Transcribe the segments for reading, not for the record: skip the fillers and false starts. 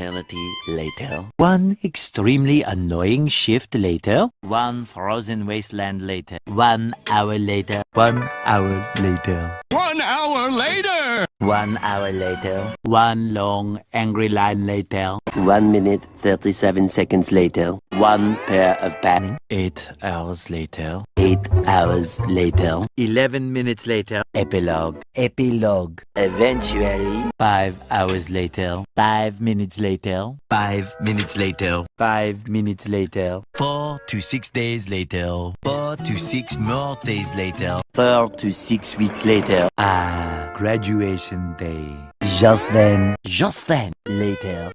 eternity later. One extremely annoying shift later. One frozen wasteland later. 1 hour later. 1 hour later. 1 hour later! 1 hour later. One long angry line later. 1 minute 37 seconds later. One pair of pants. 8 hours later. 8 hours later. 11 minutes later. Epilogue. Epilogue. Eventually. 5 hours later. 5 minutes later. 5 minutes later. 5 minutes later. 4 to 6 days later. 4 to 6 more days later. 4 to 6 weeks later. Graduation day. Just then. Later.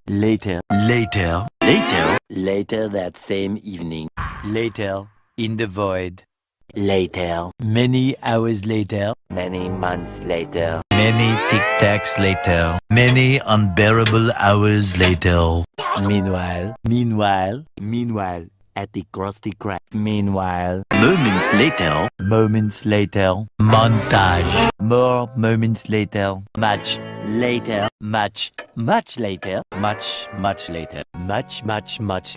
Later that same evening. Later in the void. Later. Many hours later. Many months later. Many tic-tacs later. Many unbearable hours later. Meanwhile, at the Krusty Krab. Meanwhile, moments later. Montage. More moments later. Much later. Much later. Much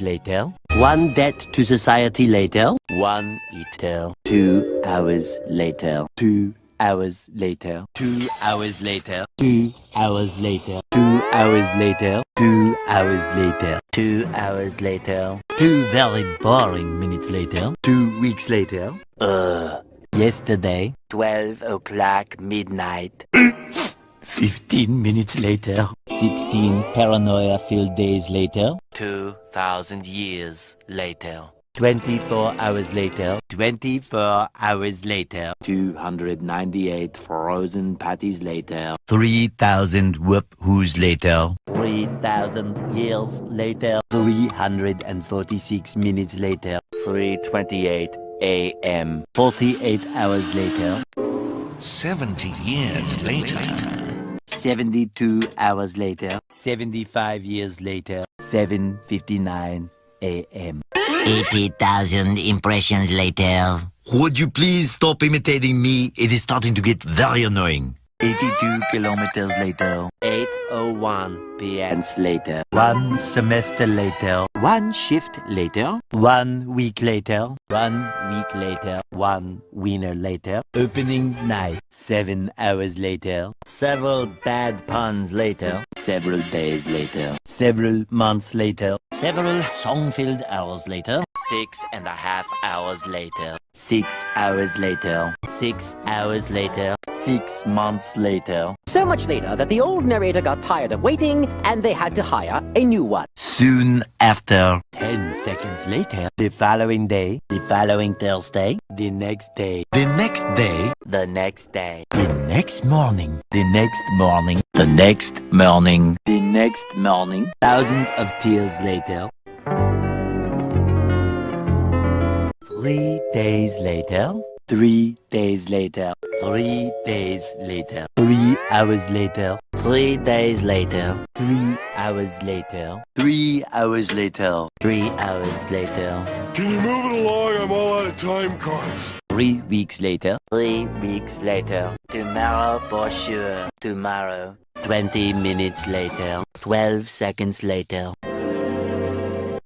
later. One debt to society later. 1 eater. 2 hours later. 2 hours later. 2 hours later. 2 hours later. 2 hours later. 2 hours later. 2 hours later. 2 very boring minutes later. 2 weeks later. Yesterday. 12 o'clock midnight. 15 minutes later. 16 paranoia-filled days later. 2,000 years later. 24 hours later. 24 hours later. 298 frozen patties later. 3,000 whoop-whoos later. 3,000 years later. 346 minutes later. 3:28 a.m. 48 hours later. 70 years later. 72 hours later. 75 years later. 7:59 a.m. 80,000 impressions later. Would you please stop imitating me? It is starting to get very annoying. 82 kilometers later. 8:01 p.m. later. 1 semester later. 1 shift later. 1 week later. 1 week later. 1 winter later. Opening night. 7 hours later. Several bad puns later. Several days later. Several months later. Several song-filled hours later. 6.5 hours later. 6 hours later. 6 hours later. 6 months later. So much later that the old narrator got tired of waiting and they had to hire a new one. Soon after. 10 seconds later. The following day. The following Thursday. The next day. The next day. The next day. The next morning. The next morning. The next morning. The next morning. Thousands of tears later. 3 days later. 3 days later. 3 days later. 3 hours later. 3 days later. 3 hours later. 3 hours later. 3 hours later. Can you move it along? I'm all out of time cards. 3 weeks later. 3 weeks later. Tomorrow for sure. Tomorrow. 20 minutes later. 12 seconds later.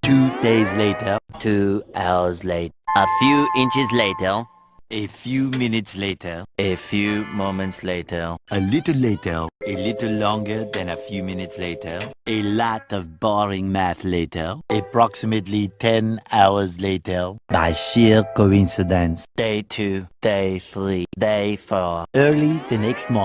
2 days later. 2 hours later. A few inches later. A few minutes later. A few moments later. A little later. A little longer than a few minutes later. A lot of boring math later. Approximately 10 hours later. By sheer coincidence. Day 2. Day 3. Day 4. Early the next morning.